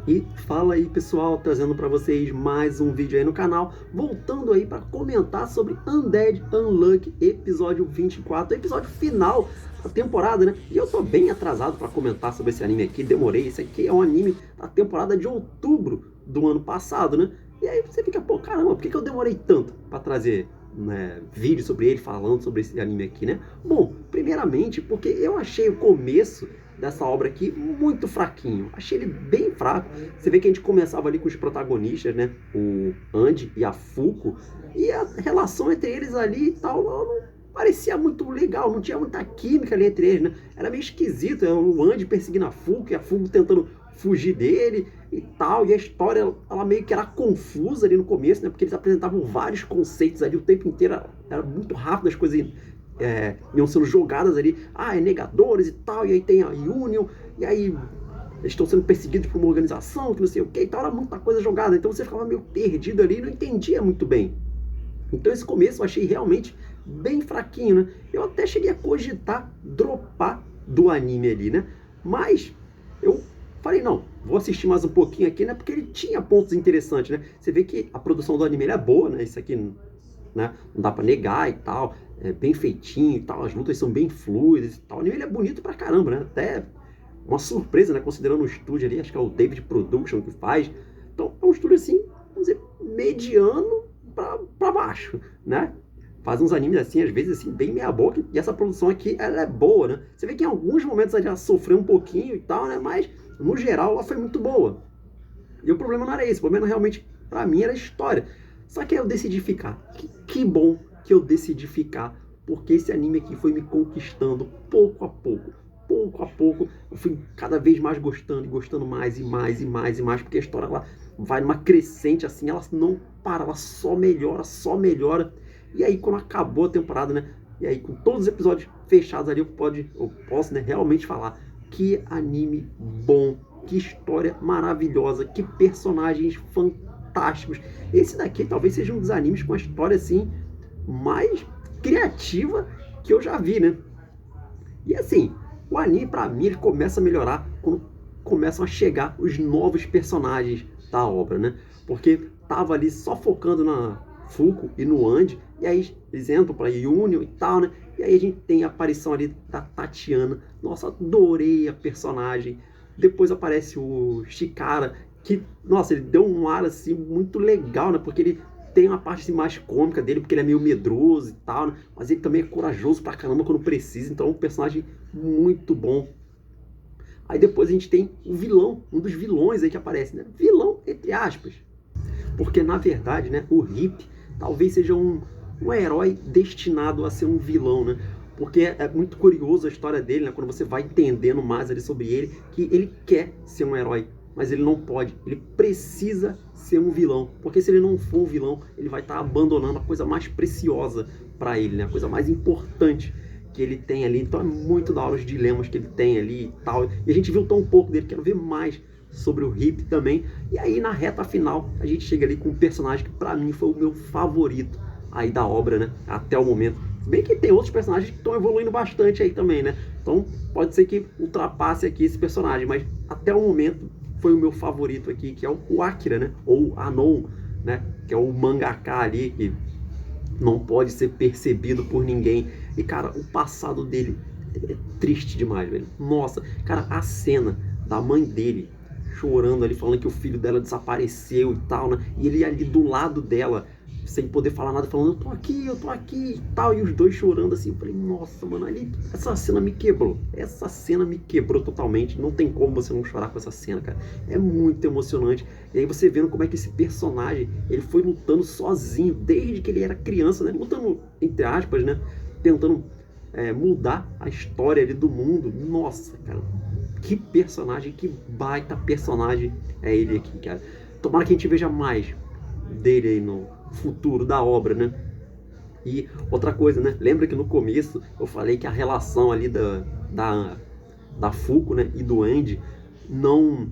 E fala aí, pessoal, trazendo para vocês mais um vídeo aí no canal, voltando aí para comentar sobre Undead Unluck episódio 24, episódio final da temporada, né? E eu tô bem atrasado para comentar sobre esse anime aqui, demorei. Esse aqui é um anime da temporada de outubro do ano passado, né? E aí você fica, pô, caramba, por que eu demorei tanto para trazer, né, vídeo sobre ele, falando sobre esse anime aqui, né? Bom, primeiramente porque eu achei o começo dessa obra aqui muito fraquinho, achei ele bem fraco. Você vê que a gente começava ali com os protagonistas, né, o Andy e a Fuko, e a relação entre eles ali e tal não parecia muito legal, não tinha muita química ali entre eles, né? Era meio esquisito, o Andy perseguindo a Fuko e a Fuko tentando fugir dele e tal, e a história ela meio que era confusa ali no começo, né, porque eles apresentavam vários conceitos ali o tempo inteiro, era muito rápido as coisas iam sendo jogadas ali, é negadores e tal, e aí tem a Union, e aí eles estão sendo perseguidos por uma organização, que não sei o que e tal, era muita coisa jogada, então você ficava meio perdido ali e não entendia muito bem. Então esse começo eu achei realmente bem fraquinho, né? Eu até cheguei a cogitar dropar do anime ali, né? Mas eu falei, não, vou assistir mais um pouquinho aqui, né? Porque ele tinha pontos interessantes, né? Você vê que a produção do anime é boa, né? Isso aqui, né, não dá pra negar e tal, é bem feitinho e tal, as lutas são bem fluidas e tal. O anime ele é bonito pra caramba, né? Até uma surpresa, né? Considerando o estúdio ali, acho que é o David Production que faz. Então é um estúdio assim, vamos dizer, mediano pra baixo, né? Faz uns animes assim, às vezes assim, bem meia boca, e essa produção aqui, ela é boa, né? Você vê que em alguns momentos ela já sofreu um pouquinho e tal, né? Mas, no geral, ela foi muito boa. E o problema não era esse, o problema realmente, pra mim, era a história. Só que aí eu decidi ficar. Que bom que eu decidi ficar, porque esse anime aqui foi me conquistando pouco a pouco. Pouco a pouco, eu fui cada vez mais gostando, e gostando mais, e mais, e mais, e mais, porque a história ela vai numa crescente assim, ela não para, ela só melhora, só melhora. E aí, quando acabou a temporada, né? E aí, com todos os episódios fechados ali, eu posso, né, realmente falar que anime bom, que história maravilhosa, que personagens fantásticos. Esse daqui talvez seja um dos animes com a história assim mais criativa que eu já vi, né? E assim, o anime pra mim ele começa a melhorar quando começam a chegar os novos personagens da obra, né? Porque tava ali só focando na Fuko e no Andy, e aí eles entram pra Union e tal, né? E aí a gente tem a aparição ali da Tatiana. Nossa, adorei a personagem. Depois aparece o Chikara, que, nossa, ele deu um ar assim muito legal, né? Porque ele tem uma parte assim, mais cômica dele, porque ele é meio medroso e tal, né? Mas ele também é corajoso pra caramba quando precisa, então é um personagem muito bom. Aí depois a gente tem o vilão, um dos vilões aí que aparece, né? Vilão, entre aspas. Porque na verdade, né, o Hip talvez seja um herói destinado a ser um vilão, né? Porque é muito curioso a história dele, né? Quando você vai entendendo mais ali sobre ele, que ele quer ser um herói, mas ele não pode. Ele precisa ser um vilão, porque se ele não for um vilão, ele vai estar abandonando a coisa mais preciosa para ele, né? A coisa mais importante que ele tem ali. Então é muito da hora os dilemas que ele tem ali e tal. E a gente viu tão pouco dele, quero ver mais sobre o Hip também. E aí na reta final a gente chega ali com um personagem que pra mim foi o meu favorito aí da obra, né? Até o momento. Se bem que tem outros personagens que estão evoluindo bastante aí também, né? Então pode ser que ultrapasse aqui esse personagem, mas até o momento foi o meu favorito aqui, que é o Akira, né? Ou Anon, né? Que é o mangaka ali que não pode ser percebido por ninguém. E cara, o passado dele é triste demais, velho. Nossa, cara, a cena da mãe dele chorando ali, falando que o filho dela desapareceu e tal, né? E ele ali do lado dela, sem poder falar nada, falando, eu tô aqui e tal, e os dois chorando assim. Eu falei, nossa, mano, ali, essa cena me quebrou. Essa cena me quebrou totalmente. Não tem como você não chorar com essa cena, cara. É muito emocionante. E aí você vendo como é que esse personagem, ele foi lutando sozinho, desde que ele era criança, né? Lutando, entre aspas, né? Tentando mudar a história ali do mundo. Nossa, cara, que personagem, que baita personagem é ele aqui, cara. Tomara que a gente veja mais dele aí no futuro da obra, né? E outra coisa, né? Lembra que no começo eu falei que a relação ali da Fuko, né, e do Andy não,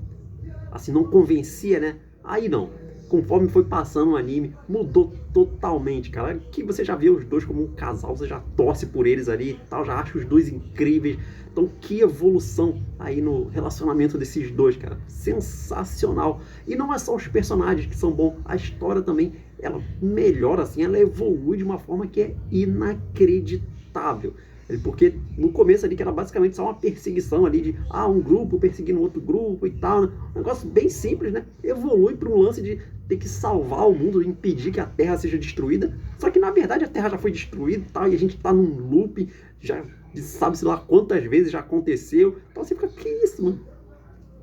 assim, não convencia, né? Aí não. conforme foi passando o anime, mudou totalmente, cara. Que você já vê os dois como um casal, você já torce por eles ali e tal, já acha os dois incríveis. Então, que evolução aí no relacionamento desses dois, cara. Sensacional. E não é só os personagens que são bons, a história também, ela melhora assim, ela evolui de uma forma que é inacreditável. Porque no começo ali, que era basicamente só uma perseguição ali de um grupo perseguindo outro grupo e tal, né? Um negócio bem simples, né? Evolui para um lance de ter que salvar o mundo, impedir que a Terra seja destruída. Só que na verdade a Terra já foi destruída e tal, e a gente tá num loop, já sabe-se lá quantas vezes já aconteceu. Então você fica, que isso, mano?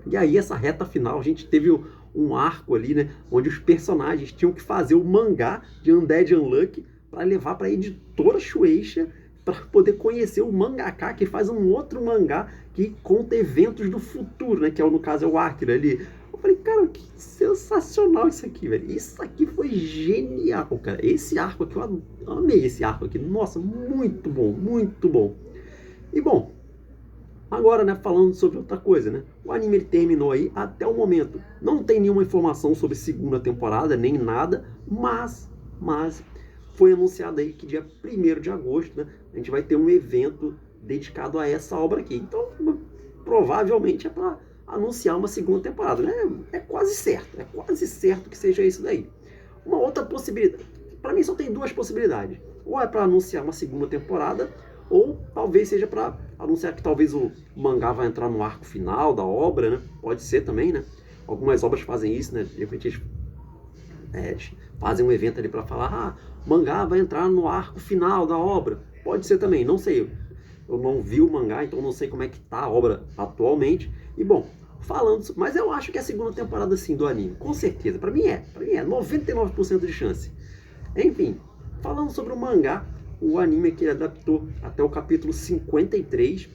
E aí essa reta final, a gente teve um arco ali, né? Onde os personagens tinham que fazer o mangá de Undead Unluck para levar para a editora Shueisha, para poder conhecer o mangaka que faz um outro mangá que conta eventos do futuro, né? Que é, no caso é o Akira ali. Eu falei, cara, que sensacional isso aqui, velho. Isso aqui foi genial, cara. Esse arco aqui, eu amei esse arco aqui. Nossa, muito bom, muito bom. E bom, agora, né, falando sobre outra coisa, né? O anime ele terminou aí até o momento. Não tem nenhuma informação sobre segunda temporada, nem nada, mas foi anunciado aí que dia 1º de agosto, né, a gente vai ter um evento dedicado a essa obra aqui. Então, provavelmente é para anunciar uma segunda temporada, né? É quase certo que seja isso daí. Uma outra possibilidade, para mim só tem duas possibilidades. Ou é para anunciar uma segunda temporada, ou talvez seja para anunciar que talvez o mangá vai entrar no arco final da obra, né? Pode ser também, né? Algumas obras fazem isso, né? De repente eles fazem um evento ali para falar, o mangá vai entrar no arco final da obra. Pode ser também, não sei. Eu não vi o mangá, então não sei como é que tá a obra atualmente. E bom, mas eu acho que é a segunda temporada sim do anime, com certeza. Para mim é 99% de chance. Enfim, falando sobre o mangá, o anime que ele adaptou até o capítulo 53,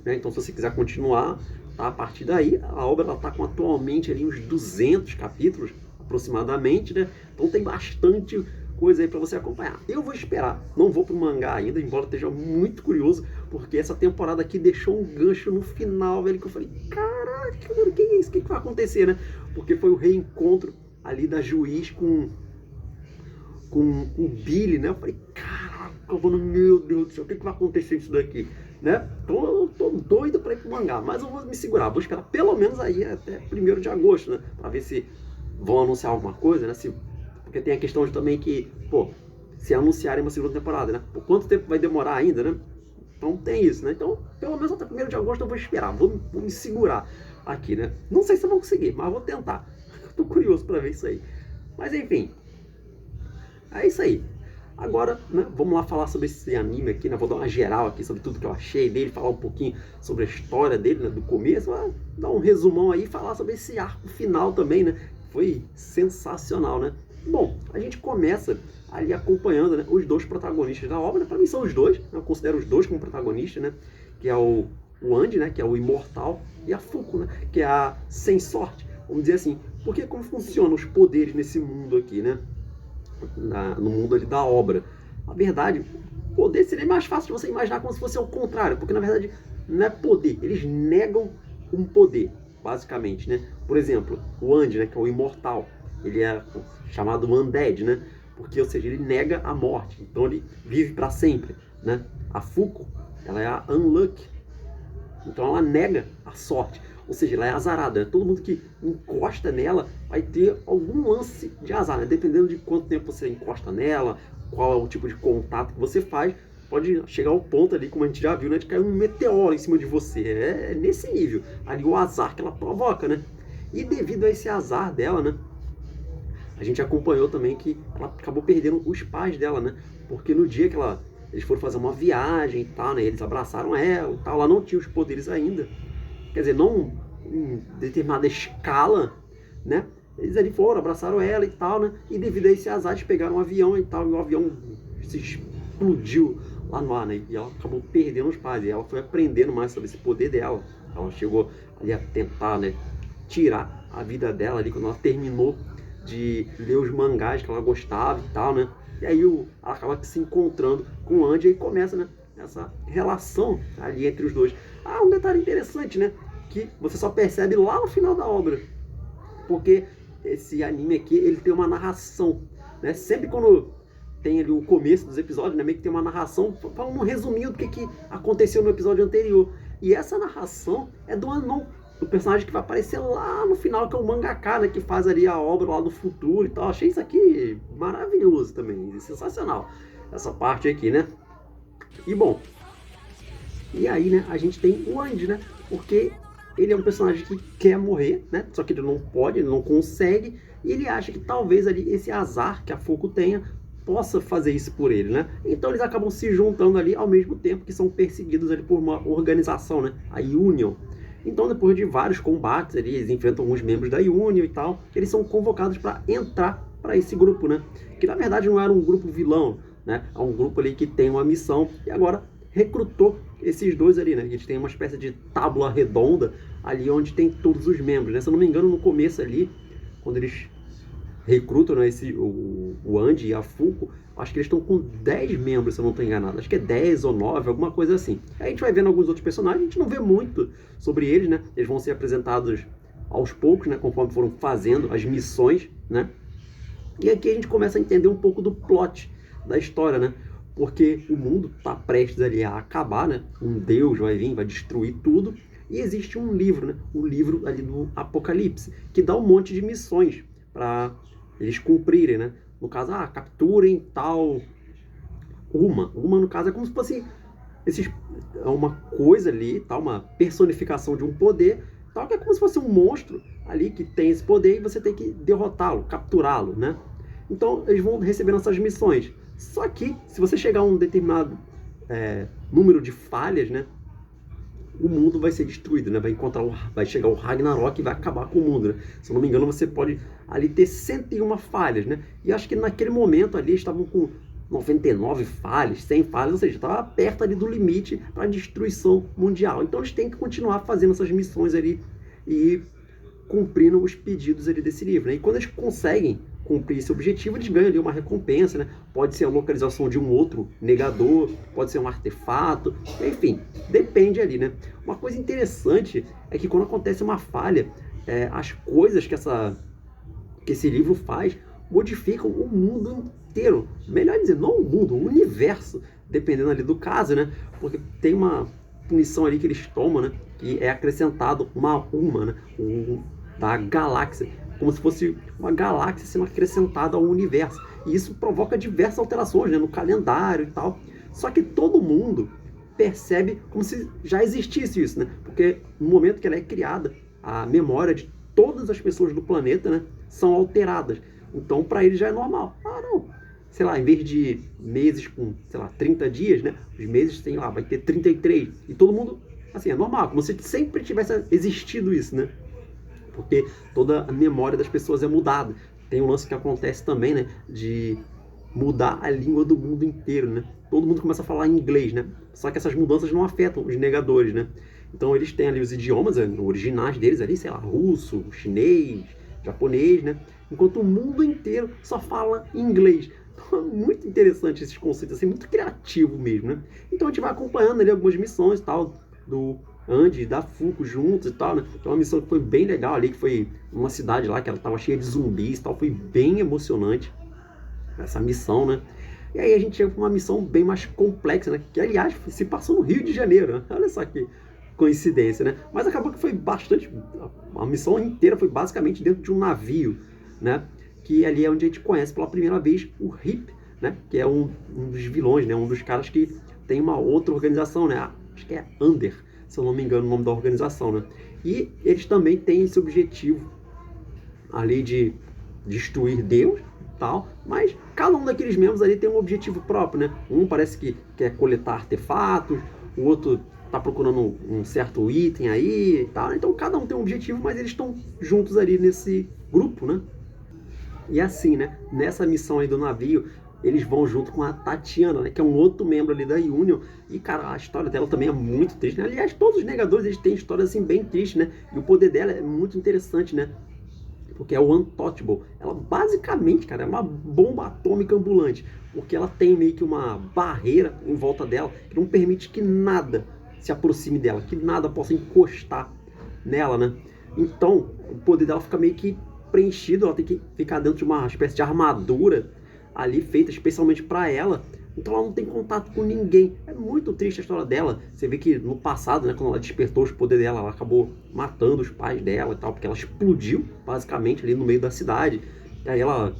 né? Então se você quiser continuar, tá? A partir daí, a obra ela tá com atualmente ali uns 200 capítulos aproximadamente, né? Então tem bastante coisa aí para você acompanhar. Eu vou esperar, não vou pro mangá ainda, embora esteja muito curioso, porque essa temporada aqui deixou um gancho no final, velho, que eu falei, caraca, mano, que é isso? O que vai acontecer, né? Porque foi o reencontro ali da Juiz com o Billy, né? Eu falei, caraca, mano, meu Deus do céu, o que vai acontecer isso daqui, né? Então eu tô doido para ir pro mangá, mas eu vou me segurar, vou esperar pelo menos aí até 1º de agosto, né? Pra ver se vão anunciar alguma coisa, né? Porque tem a questão de também que, se anunciarem uma segunda temporada, né? Por quanto tempo vai demorar ainda, né? Então tem isso, né? Então, pelo menos até 1º de agosto eu vou esperar, vou me segurar aqui, né? Não sei se eu vou conseguir, mas vou tentar. Tô curioso para ver isso aí. Mas enfim, é isso aí. Agora, né, vamos lá falar sobre esse anime aqui, né? Vou dar uma geral aqui sobre tudo que eu achei dele, falar um pouquinho sobre a história dele, né, do começo, dar um resumão aí e falar sobre esse arco final também, né? Foi sensacional, né? Bom, a gente começa ali acompanhando, né, os dois protagonistas da obra, né? Para mim são os dois, né? Eu considero os dois como protagonistas, né? Que é o Andy, né? Que é o imortal, e a Fuko, né? Que é a sem sorte, vamos dizer assim. Porque como funcionam os poderes nesse mundo aqui, né? No mundo ali da obra. Na verdade, poder seria mais fácil de você imaginar como se fosse ao contrário, porque na verdade não é poder, eles negam um poder, basicamente, né? Por exemplo, o Andy, né, que é o imortal, ele é chamado Undead, né? Porque, ou seja, ele nega a morte, então ele vive para sempre, né? A Fuko, ela é a Unluck, então ela nega a sorte, ou seja, ela é azarada, né? Todo mundo que encosta nela vai ter algum lance de azar, né? Dependendo de quanto tempo você encosta nela, qual é o tipo de contato que você faz, pode chegar ao ponto ali, como a gente já viu, né, de cair um meteoro em cima de você. É nesse nível, ali o azar que ela provoca, né? E devido a esse azar dela, né, a gente acompanhou também que ela acabou perdendo os pais dela, né? Porque no dia que eles foram fazer uma viagem e tal, né, eles abraçaram ela e tal, ela não tinha os poderes ainda. Quer dizer, não em determinada escala, né? Eles ali foram, abraçaram ela e tal, né? E devido a esse azar, eles pegaram um avião e tal, e o avião se explodiu lá no ar, né? E ela acabou perdendo os pais. E ela foi aprendendo mais sobre esse poder dela. Ela chegou ali a tentar, né, tirar a vida dela ali, quando ela terminou de ler os mangás que ela gostava e tal, né? E aí ela acaba se encontrando com o Andy e começa, né, essa relação ali entre os dois. Um detalhe interessante, né? Que você só percebe lá no final da obra. Porque esse anime aqui, ele tem uma narração, né? Sempre quando tem ali o começo dos episódios, né? Meio que tem uma narração, falando um resuminho do que aconteceu no episódio anterior. E essa narração é do Anon, do personagem que vai aparecer lá no final, que é o mangaka, né? Que faz ali a obra lá do futuro e tal. Achei isso aqui maravilhoso também, sensacional. Essa parte aqui, né? E bom, e aí, né, a gente tem o Andy, né? Porque ele é um personagem que quer morrer, né? Só que ele não pode, ele não consegue. E ele acha que talvez ali esse azar que a Fuko tenha possa fazer isso por ele, né? Então eles acabam se juntando ali ao mesmo tempo que são perseguidos ali por uma organização, né? A Union. Então depois de vários combates ali, eles enfrentam alguns membros da Union e tal, eles são convocados para entrar para esse grupo, né? Que na verdade não era um grupo vilão, né? É um grupo ali que tem uma missão e agora recrutou esses dois ali, né? Eles têm uma espécie de tábua redonda ali onde tem todos os membros, né? Se eu não me engano, no começo ali, quando eles recrutam, né, o Andy e a Fuko, acho que eles estão com 10 membros, se eu não estou enganado. Acho que é 10 ou 9, alguma coisa assim. Aí a gente vai vendo alguns outros personagens, a gente não vê muito sobre eles, né? Eles vão ser apresentados aos poucos, né? Conforme foram fazendo as missões, né? E aqui a gente começa a entender um pouco do plot da história, né? Porque o mundo está prestes ali a acabar, né? Um deus vai vir, vai destruir tudo. E existe um livro, né? O livro ali do Apocalipse, que dá um monte de missões para eles cumprirem, né? No caso, capturem tal Uma no caso é como se fosse uma coisa ali, tal, uma personificação de um poder, tal, que é como se fosse um monstro ali que tem esse poder e você tem que derrotá-lo, capturá-lo, né? Então eles vão recebendo essas missões. Só que se você chegar a um determinado número de falhas, né? O mundo vai ser destruído, né? Vai chegar o Ragnarok e vai acabar com o mundo, né? Se eu não me engano, você pode ali ter 101 falhas, né? E acho que naquele momento ali estavam com 99 falhas, 100 falhas, ou seja, estava perto ali do limite para a destruição mundial. Então eles têm que continuar fazendo essas missões ali e cumprindo os pedidos ali desse livro, né? E quando eles conseguem cumprir esse objetivo, eles ganham ali uma recompensa, né? Pode ser a localização de um outro negador, pode ser um artefato, enfim, depende ali, né? Uma coisa interessante é que quando acontece uma falha, as coisas que esse livro faz modificam o mundo inteiro. Melhor dizer, não o mundo, o universo, dependendo ali do caso, né? Porque tem uma punição ali que eles tomam, né? Que é acrescentado uma né? Da galáxia, como se fosse uma galáxia sendo acrescentada ao universo. E isso provoca diversas alterações, né, no calendário e tal. Só que todo mundo percebe como se já existisse isso, né? Porque no momento que ela é criada, a memória de todas as pessoas do planeta, né, são alteradas. Então, para eles já é normal. Não. Sei lá, em vez de meses com, sei lá, 30 dias, né? Os meses, sei lá, vai ter 33. E todo mundo, assim, é normal. Como se sempre tivesse existido isso, né? Porque toda a memória das pessoas é mudada. Tem um lance que acontece também, né? De mudar a língua do mundo inteiro, né? Todo mundo começa a falar inglês, né? Só que essas mudanças não afetam os negadores, né? Então eles têm ali os idiomas originais deles ali, sei lá, russo, chinês, japonês, né? Enquanto o mundo inteiro só fala inglês. Então é muito interessante esses conceitos, assim, muito criativo mesmo, né? Então a gente vai acompanhando ali algumas missões e tal, do Andy e da Fuko juntos e tal, né? Então uma missão que foi bem legal ali, que foi numa cidade lá que ela tava cheia de zumbis e tal, foi bem emocionante essa missão, né? E aí a gente chega para uma missão bem mais complexa, né? Que aliás se passou no Rio de Janeiro, né? Olha só que coincidência, né? Mas acabou que foi bastante, a missão inteira foi basicamente dentro de um navio, né? Que ali é onde a gente conhece pela primeira vez o Hip, né? Que é um dos vilões, né? Um dos caras que tem uma outra organização, né? Acho que é Under, se eu não me engano o nome da organização, né? E eles também têm esse objetivo ali de destruir Deus e tal, mas cada um daqueles membros ali tem um objetivo próprio, né? Um parece que quer coletar artefatos, o outro tá procurando um certo item aí e tal, então cada um tem um objetivo, mas eles estão juntos ali nesse grupo, né? E assim, né? Nessa missão aí do navio, eles vão junto com a Tatiana, né? Que é um outro membro ali da Union. E, cara, a história dela também é muito triste, né? Aliás, todos os negadores, eles têm histórias, assim, bem tristes, né? E o poder dela é muito interessante, né? Porque é o Untouchable. Ela, basicamente, cara, é uma bomba atômica ambulante. Porque ela tem meio que uma barreira em volta dela que não permite que nada se aproxime dela, que nada possa encostar nela, né? Então, o poder dela fica meio que preenchido, ela tem que ficar dentro de uma espécie de armadura ali feita especialmente para ela. Então ela não tem contato com ninguém. É muito triste a história dela. Você vê que no passado, né, quando ela despertou os poderes dela, ela acabou matando os pais dela e tal, porque ela explodiu basicamente ali no meio da cidade. E aí ela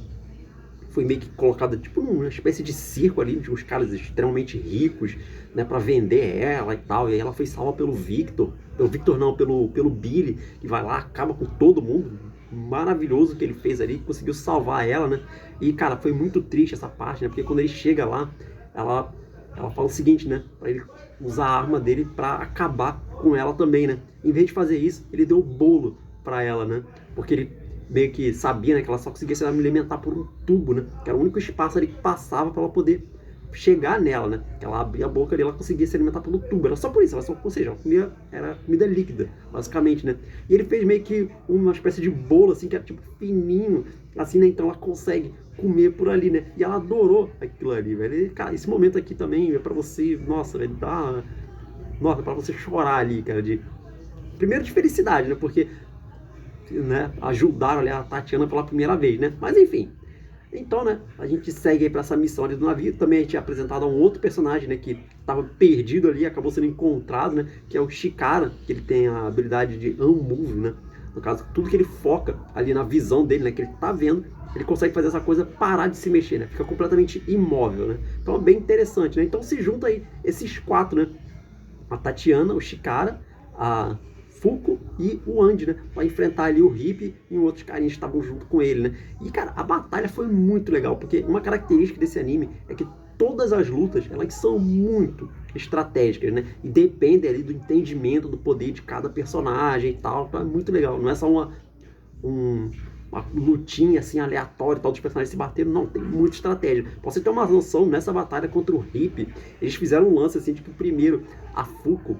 foi meio que colocada tipo numa espécie de circo ali, de uns caras extremamente ricos, né, para vender ela e tal. E aí ela foi salva pelo Victor. Pelo Victor não, pelo Billy, que vai lá, acaba com todo mundo. Maravilhoso que ele fez ali, conseguiu salvar ela, né? E, cara, foi muito triste essa parte, né? Porque quando ele chega lá, ela fala o seguinte, né? Pra ele usar a arma dele pra acabar com ela também, né? Em vez de fazer isso, ele deu o bolo pra ela, né? Porque ele meio que sabia, né? Que ela só conseguia se alimentar por um tubo, né? Que era o único espaço ali que passava pra ela poder chegar nela, né? Ela abria a boca e ela conseguia se alimentar pelo tubo. Era só por isso, ou seja, ela comia, era comida líquida, basicamente, né? E ele fez meio que uma espécie de bolo, assim, que era tipo fininho, assim, né? Então ela consegue comer por ali, né? E ela adorou aquilo ali, velho. E, cara, esse momento aqui também é pra você, nossa, velho, nossa, pra você chorar ali, cara, primeiro de felicidade, né? Porque, né, ajudaram ali a Tatiana pela primeira vez, né? Mas enfim. Então, né, a gente segue aí pra essa missão ali do navio. Também a gente é apresentado a um outro personagem, né, que estava perdido ali, acabou sendo encontrado, né, que é o Chikara, que ele tem a habilidade de unmove, né. No caso, tudo que ele foca ali na visão dele, né, que ele tá vendo, ele consegue fazer essa coisa parar de se mexer, né, fica completamente imóvel, né. Então é bem interessante, né. Então se junta aí esses quatro, né, a Tatiana, o Chikara, a Fuko e o Andy, né? Pra enfrentar ali o Hip e outros carinhas que estavam junto com ele, né? E, cara, a batalha foi muito legal, porque uma característica desse anime é que todas as lutas, elas são muito estratégicas, né? E dependem ali do entendimento do poder de cada personagem e tal. Então é muito legal, não é só uma lutinha assim aleatória e tal dos personagens se bateram, não, tem muita estratégia. Pra você ter uma noção, nessa batalha contra o Hip, eles fizeram um lance assim, tipo, primeiro, a Fuko,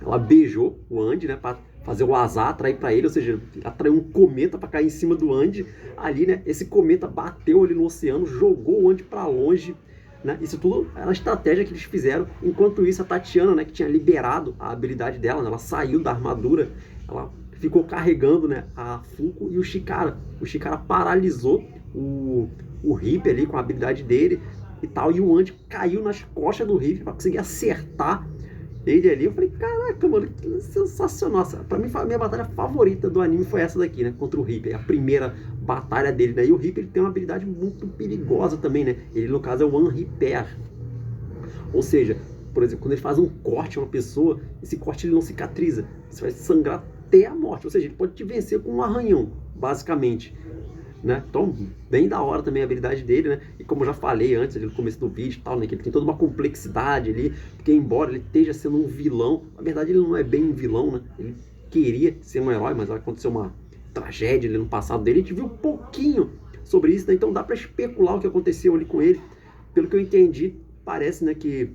ela beijou o Andy, né, pra fazer o azar, atrair pra ele, ou seja, atraiu um cometa pra cair em cima do Andy ali, né, esse cometa bateu ali no oceano, jogou o Andy pra longe, né, isso tudo era a estratégia que eles fizeram. Enquanto isso, a Tatiana, né, que tinha liberado a habilidade dela, né, ela saiu da armadura, ela ficou carregando, né, a Fuko e o Chikara. O Chikara paralisou o Hip ali com a habilidade dele e tal, e o Andy caiu nas costas do Hip pra conseguir acertar ele ali. Eu falei, caraca, mano, que sensacional. Pra mim, a minha batalha favorita do anime foi essa daqui, né? Contra o Reaper, a primeira batalha dele, né? E o Reaper, ele tem uma habilidade muito perigosa também, né? Ele, no caso, é o One Repair. Ou seja, por exemplo, quando ele faz um corte em uma pessoa, esse corte ele não cicatriza. Você vai sangrar até a morte. Ou seja, ele pode te vencer com um arranhão, basicamente. Né? Então, bem da hora também a habilidade dele, né? E como eu já falei antes, ali no começo do vídeo e tal, né? Que ele tem toda uma complexidade ali, porque embora ele esteja sendo um vilão, na verdade ele não é bem um vilão, né? Ele queria ser um herói, mas aconteceu uma tragédia ali no passado dele. A gente viu um pouquinho sobre isso, né? Então dá pra especular o que aconteceu ali com ele. Pelo que eu entendi, parece, né, que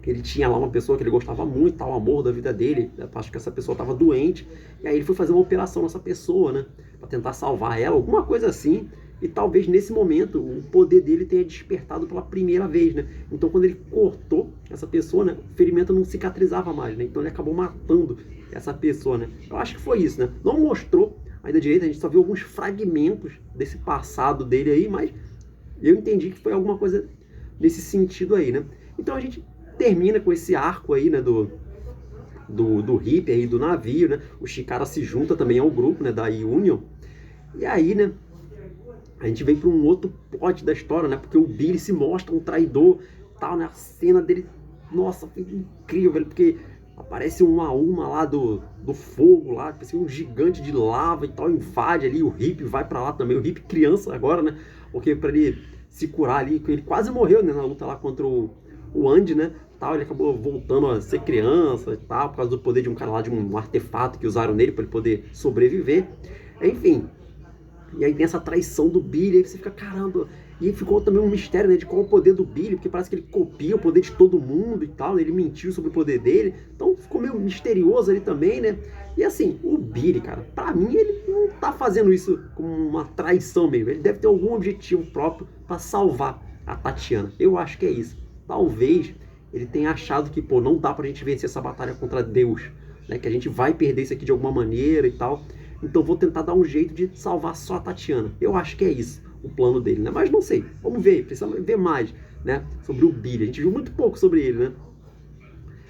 ele tinha lá uma pessoa que ele gostava muito, tal, o amor da vida dele. Acho que essa pessoa estava doente, e aí ele foi fazer uma operação nessa pessoa, né, para tentar salvar ela, alguma coisa assim. E talvez nesse momento o poder dele tenha despertado pela primeira vez, né? Então quando ele cortou essa pessoa, né, o ferimento não cicatrizava mais, né? Então ele acabou matando essa pessoa, né? Eu acho que foi isso, né? Não mostrou ainda direito, a gente só viu alguns fragmentos desse passado dele aí, mas eu entendi que foi alguma coisa nesse sentido aí, né? Então a gente termina com esse arco aí, né, do Reaper aí, do navio, né? O Chikara se junta também ao grupo, né, da Union. E aí, né, a gente vem para um outro plot da história, né? Porque o Billy se mostra um traidor, tal, né? A cena dele, nossa, foi incrível, velho, porque aparece uma lá do fogo lá, parece um gigante de lava e tal, invade ali, o Hip vai para lá também, o Hip criança agora, né? Porque para ele se curar ali, ele quase morreu, né, na luta lá contra o Andy, né? Tal, ele acabou voltando a ser criança e tal, por causa do poder de um cara lá, de um artefato que usaram nele para ele poder sobreviver. Enfim. E aí tem essa traição do Billy, aí você fica, caramba. E ficou também um mistério, né, de qual é o poder do Billy, porque parece que ele copia o poder de todo mundo e tal, né, ele mentiu sobre o poder dele. Então ficou meio misterioso ali também, né? E assim, o Billy, cara, pra mim ele não tá fazendo isso como uma traição mesmo. Ele deve ter algum objetivo próprio para salvar a Tatiana. Eu acho que é isso. Talvez ele tenha achado que, pô, não dá pra gente vencer essa batalha contra Deus, né? Que a gente vai perder isso aqui de alguma maneira e tal. então vou tentar dar um jeito de salvar só a Tatiana. Eu acho que é isso o plano dele, né? Mas não sei, vamos ver, precisamos ver mais, né, sobre o Billy. A gente viu muito pouco sobre ele, né?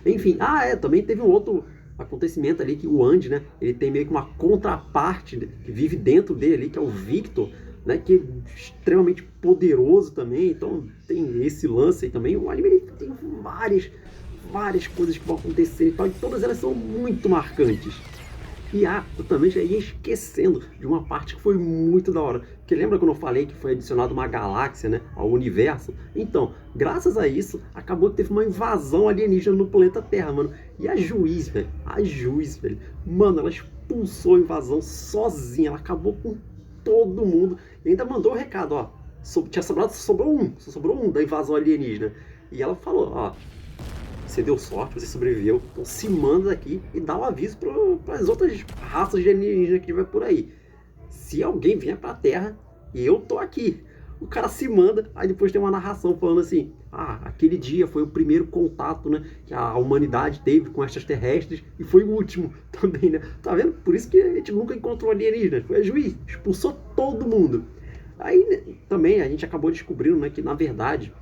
Enfim, também teve um outro acontecimento ali, que o Andy, né, ele tem meio que uma contraparte que vive dentro dele ali, que é o Victor, né, que é extremamente poderoso também. Então tem esse lance aí também. O anime tem várias coisas que vão acontecer e tal, e todas elas são muito marcantes. E eu também já ia esquecendo de uma parte que foi muito da hora. Porque lembra quando eu falei que foi adicionado uma galáxia, né, ao universo? Então, graças a isso, acabou que teve uma invasão alienígena no planeta Terra, mano. E a Juiz, velho, mano, ela expulsou a invasão sozinha. Ela acabou com todo mundo. E ainda mandou o recado, ó. Sobrou um da invasão alienígena. E ela falou, ó, você deu sorte, você sobreviveu, então se manda daqui e dá um aviso para as outras raças de alienígena que tiver por aí. Se alguém vier para a Terra, eu tô aqui. O cara se manda, aí depois tem uma narração falando assim, aquele dia foi o primeiro contato, né, que a humanidade teve com extraterrestres e foi o último também, né? Tá vendo? Por isso que a gente nunca encontrou alienígena. Foi a Juiz, expulsou todo mundo. Aí, né, também a gente acabou descobrindo, né, que na verdade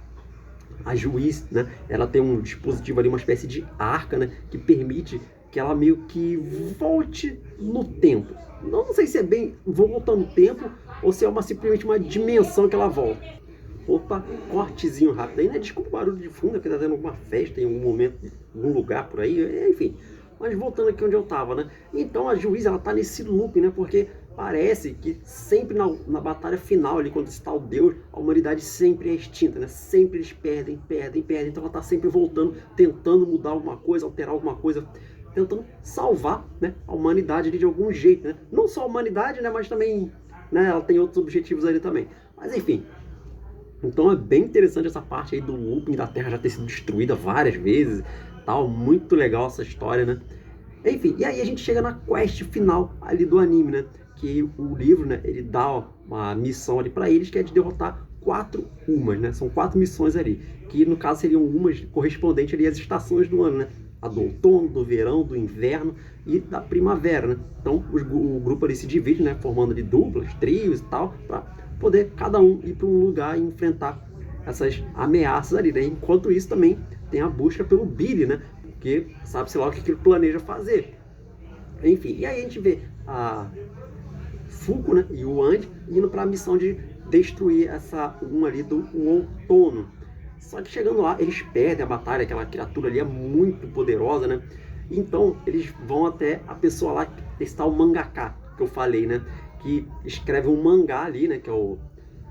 a Juiz, né, ela tem um dispositivo ali, uma espécie de arca, né, que permite que ela meio que volte no tempo. Não sei se é bem volta no tempo ou se é simplesmente uma dimensão que ela volta. Opa, cortezinho rápido aí, né? Desculpa o barulho de fundo, porque tá tendo alguma festa em algum momento, em algum lugar por aí, enfim. Mas voltando aqui onde eu tava, né? Então a Juiz, ela tá nesse loop, né? Porque parece que sempre na batalha final ali, quando está o Deus, a humanidade sempre é extinta, né? Sempre eles perdem. Então ela tá sempre voltando, tentando mudar alguma coisa, alterar alguma coisa, tentando salvar, né, a humanidade ali de algum jeito, né? Não só a humanidade, né? Mas também, né, ela tem outros objetivos ali também. Mas enfim. Então é bem interessante essa parte aí do looping da Terra já ter sido destruída várias vezes, tal. Muito legal essa história, né? Enfim, e aí a gente chega na quest final ali do anime, né? Que o livro, né, ele dá uma missão ali pra eles, que é de derrotar 4 Umas, né? São 4 missões ali, que no caso seriam Umas correspondentes ali às estações do ano, né? A do outono, do verão, do inverno e da primavera, né? Então o grupo ali se divide, né, formando ali duplas, trios e tal, pra poder cada um ir para um lugar e enfrentar essas ameaças ali, né? Enquanto isso também tem a busca pelo Billy, né? Porque sabe-se lá o que ele planeja fazer. Enfim, e aí a gente vê a Fuko, né, e o Andy indo para a missão de destruir essa ali do outono. Só que chegando lá, eles perdem a batalha, aquela criatura ali é muito poderosa, né? Então eles vão até a pessoa lá, está o mangaka, que eu falei, né? Que escreve um mangá ali, né? Que é o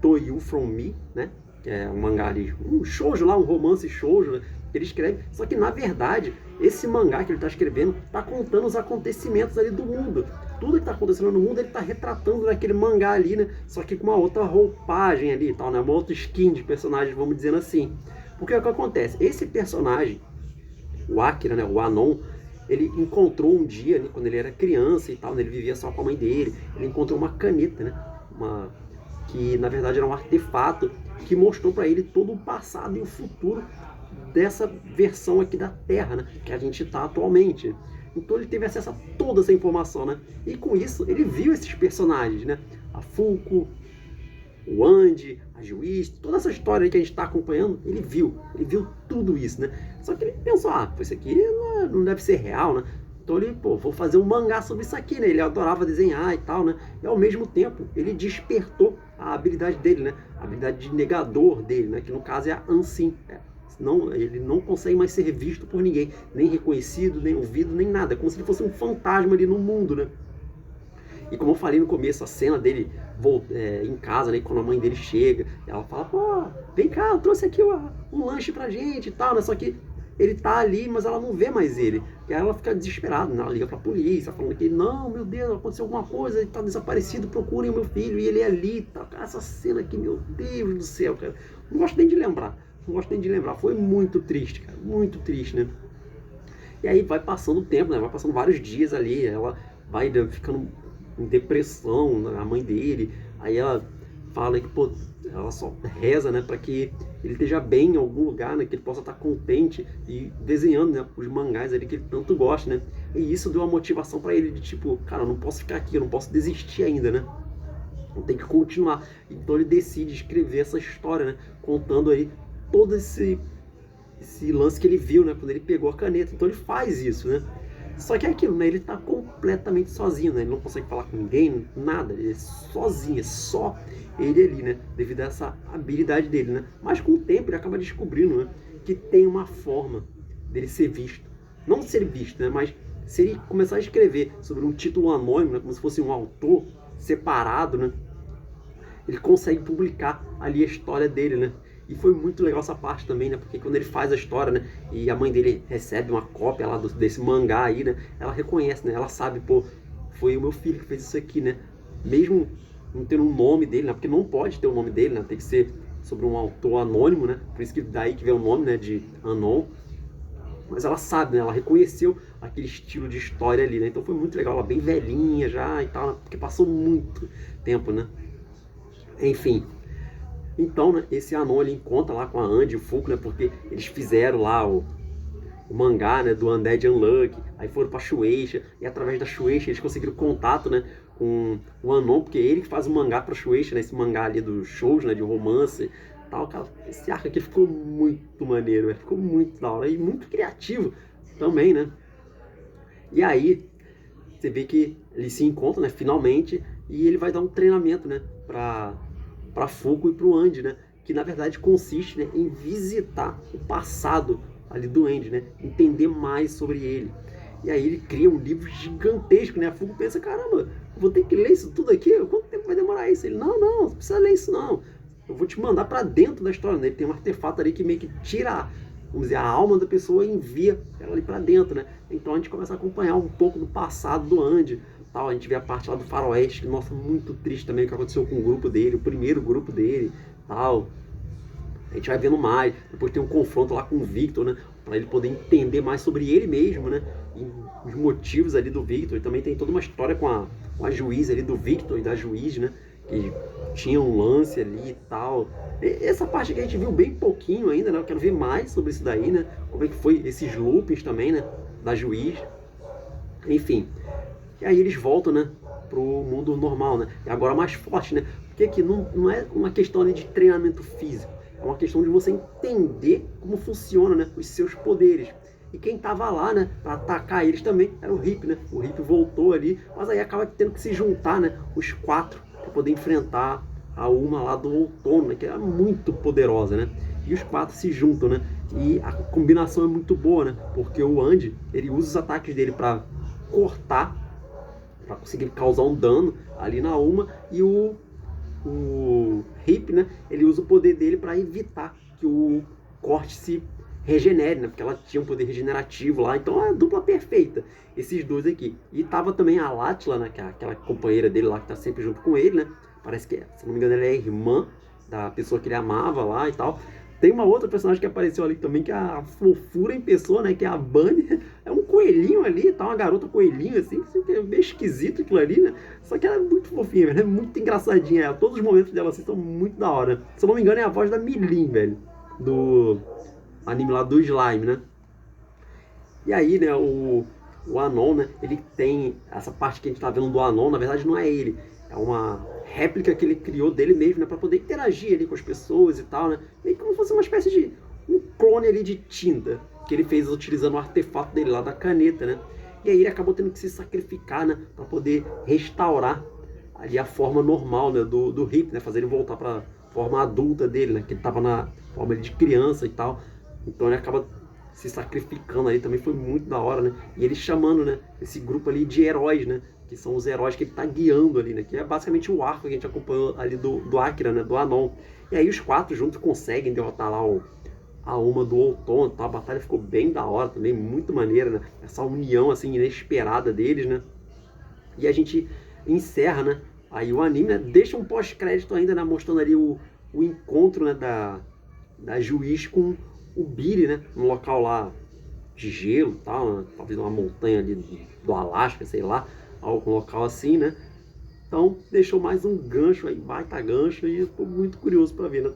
To You From Me, né? Que é um mangá ali, um shoujo lá, um romance shoujo, né? Que ele escreve. Só que na verdade, esse mangá que ele está escrevendo está contando os acontecimentos ali do mundo. Tudo que está acontecendo no mundo ele está retratando naquele mangá ali, né? Só que com uma outra roupagem ali e tal, né? Uma outra skin de personagem, vamos dizer assim. Porque é o que acontece? Esse personagem, o Akira, né? O Anon, ele encontrou um dia, né, quando ele era criança e tal, né, ele vivia só com a mãe dele, ele encontrou uma caneta, né? Que na verdade era um artefato que mostrou para ele todo o passado e o futuro dessa versão aqui da Terra, né, que a gente está atualmente. Então ele teve acesso a toda essa informação, né? E com isso ele viu esses personagens, né? A Fuko, o Andy, a Juiz, toda essa história aí que a gente está acompanhando, ele viu tudo isso, né? Só que ele pensou, isso aqui não deve ser real, né? Então ele, vou fazer um mangá sobre isso aqui, né? Ele adorava desenhar e tal, né? E ao mesmo tempo, ele despertou a habilidade dele, né? A habilidade de negador dele, né? Que no caso é a Ansem. Senão ele não consegue mais ser visto por ninguém, nem reconhecido, nem ouvido, nem nada. É como se ele fosse um fantasma ali no mundo, né? E como eu falei no começo, a cena dele em casa, né, quando a mãe dele chega, ela fala, vem cá, eu trouxe aqui um lanche pra gente e tal, né? Só que ele tá ali, mas ela não vê mais ele. E aí ela fica desesperada, né? Ela liga pra polícia, falando que, não, meu Deus, aconteceu alguma coisa, ele tá desaparecido, procurem o meu filho, e ele é ali, tá? Cara, essa cena aqui, meu Deus do céu, cara. Não gosto nem de lembrar. Foi muito triste, cara, muito triste, né? E aí vai passando o tempo, né? Vai passando vários dias ali, ela vai ficando em depressão, a mãe dele, aí ela fala que, ela só reza, né, para que ele esteja bem em algum lugar, né? Que ele possa estar contente e desenhando, né? Os mangás ali que ele tanto gosta, né? E isso deu uma motivação para ele de tipo, cara, eu não posso ficar aqui, eu não posso desistir ainda, né? Eu tenho que continuar. Então ele decide escrever essa história, né? Contando aí todo esse lance que ele viu, né? Quando ele pegou a caneta. Então ele faz isso, né? Só que é aquilo, né? Ele tá completamente sozinho, né? Ele não consegue falar com ninguém, nada. Ele é sozinho, é só ele ali, né? Devido a essa habilidade dele, né? Mas com o tempo ele acaba descobrindo, né? Que tem uma forma dele ser visto. Não ser visto, né? Mas se ele começar a escrever sobre um título anônimo, né? Como se fosse um autor separado, né? Ele consegue publicar ali a história dele, né? E foi muito legal essa parte também, né? Porque quando ele faz a história, né? E a mãe dele recebe uma cópia lá desse mangá aí, né? Ela reconhece, né? Ela sabe, pô, foi o meu filho que fez isso aqui, né? Mesmo não tendo o nome dele, né? Porque não pode ter o nome dele, né? Tem que ser sobre um autor anônimo, né? Por isso que daí que vem o nome, né? De Anon. Mas ela sabe, né? Ela reconheceu aquele estilo de história ali, né? Então foi muito legal. Ela bem velhinha já e tal, né? Porque passou muito tempo, né? Enfim. Então, né, esse Anon ele encontra lá com a Andy e o Fuku, né, porque eles fizeram lá o mangá, né, do Undead Unluck, aí foram pra Shueisha, e através da Shueisha eles conseguiram contato, né, com o Anon, porque ele que faz o mangá pra Shueisha, né, esse mangá ali dos shows, né, de romance, tal, cara, esse arco aqui ficou muito maneiro, né, ficou muito da hora, e muito criativo também, né. E aí, você vê que eles se encontram, né, finalmente, e ele vai dar um treinamento, né, para Fuku e para o Andy, né? Que na verdade consiste, né, em visitar o passado ali do Andy, né? Entender mais sobre ele. E aí ele cria um livro gigantesco, né? A Fuku pensa, caramba, vou ter que ler isso tudo aqui? Quanto tempo vai demorar isso? Ele, não precisa ler isso não. Eu vou te mandar para dentro da história, né? Ele tem um artefato ali que meio que tira, vamos dizer, a alma da pessoa e envia ela ali para dentro, né? Então a gente começa a acompanhar um pouco do passado do Andy. Tal, a gente vê a parte lá do faroeste, que, nossa, muito triste também o que aconteceu com o grupo dele, o primeiro grupo dele, tal. A gente vai vendo mais, depois tem um confronto lá com o Victor, né, para ele poder entender mais sobre ele mesmo, né, e os motivos ali do Victor. E também tem toda uma história com a juíza ali do Victor e da juiz, né, que tinha um lance ali e tal. E essa parte que a gente viu bem pouquinho ainda, né, eu quero ver mais sobre isso daí, né, como é que foi esses loopings também, né, da juiz. Enfim. E aí eles voltam, né, pro mundo normal, né? E agora mais forte, né? Porque aqui não é uma questão ali de treinamento físico. É uma questão de você entender como funciona, né, os seus poderes. E quem tava lá, né, pra atacar eles também era o Hip, né? O Hip voltou ali, mas aí acaba tendo que se juntar, né, os quatro, para poder enfrentar a Uma lá do outono, né, que era muito poderosa, né? E os quatro se juntam, né? E a combinação é muito boa, né? Porque o Andy, ele usa os ataques dele para cortar, para conseguir causar um dano ali na Uma, e o Hip, né, ele usa o poder dele para evitar que o corte se regenere, né, porque ela tinha um poder regenerativo lá, então é a dupla perfeita, esses dois aqui. E tava também a Latila, né, que é aquela companheira dele lá que tá sempre junto com ele, né, parece que, se não me engano, ela é irmã da pessoa que ele amava lá e tal. Tem uma outra personagem que apareceu ali também, que é a fofura em pessoa, né? Que é a Bunny. É um coelhinho ali, tá? Uma garota coelhinho, assim, que é meio esquisito aquilo ali, né? Só que ela é muito fofinha, velho. É muito engraçadinha. Todos os momentos dela, assim, são muito da hora. Se eu não me engano, é a voz da Milin, velho. Do anime lá do Slime, né? E aí, né, o Anon, né? Ele tem essa parte que a gente tá vendo do Anon, na verdade não é ele. É uma réplica que ele criou dele mesmo, né, para poder interagir ali com as pessoas e tal, né, meio como se fosse uma espécie de um clone ali de tinta que ele fez utilizando o artefato dele lá da caneta, né, e aí ele acabou tendo que se sacrificar, né, para poder restaurar ali a forma normal, né, do Hip, né, fazer ele voltar para forma adulta dele, né, que ele tava na forma de criança e tal. Então ele acaba se sacrificando ali, também foi muito da hora, né, e ele chamando, né, esse grupo ali de heróis, né, que são os heróis que ele tá guiando ali, né? Que é basicamente o arco que a gente acompanhou ali do Akira, né? Do Anon. E aí os quatro juntos conseguem derrotar lá a Uma do outono, tá? A batalha ficou bem da hora também, muito maneira, né? Essa união, assim, inesperada deles, né? E a gente encerra, né? Aí o anime, né? Deixa um pós-crédito ainda, né? Mostrando ali o encontro, né? Da juiz com o Billy, né? No local lá de gelo e tal, né? Talvez uma montanha ali do Alasca, sei lá. Algum local assim, né? Então deixou mais um gancho aí, baita gancho, e eu tô muito curioso para ver, né?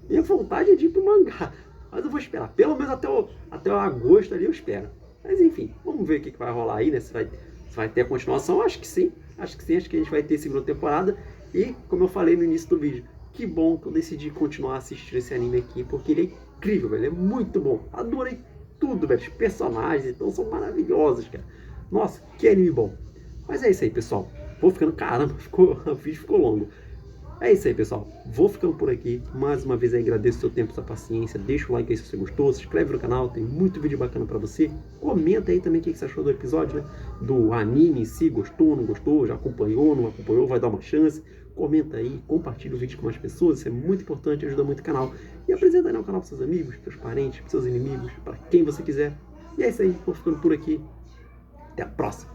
Minha vontade é de ir pro mangá. Mas eu vou esperar. Pelo menos até o agosto ali eu espero. Mas enfim, vamos ver o que vai rolar aí, né? Se vai ter a continuação. Acho que sim. Acho que sim. Acho que a gente vai ter segunda temporada. E, como eu falei no início do vídeo, que bom que eu decidi continuar assistindo esse anime aqui. Porque ele é incrível, velho. Ele é muito bom. Adorei tudo, velho. Os personagens então são maravilhosos, cara. Nossa, que anime bom. Mas é isso aí, pessoal. Vou ficando... Caramba, o vídeo ficou longo. É isso aí, pessoal. Vou ficando por aqui. Mais uma vez, agradeço o seu tempo e sua paciência. Deixa o like aí se você gostou. Se inscreve no canal. Tem muito vídeo bacana pra você. Comenta aí também o que você achou do episódio, né? Do anime em si. Gostou, não gostou? Já acompanhou, não acompanhou? Vai dar uma chance. Comenta aí. Compartilha o vídeo com mais pessoas. Isso é muito importante. Ajuda muito o canal. E apresenta aí o canal para seus amigos, seus parentes, seus inimigos, para quem você quiser. E é isso aí. Vou ficando por aqui. Até a próxima.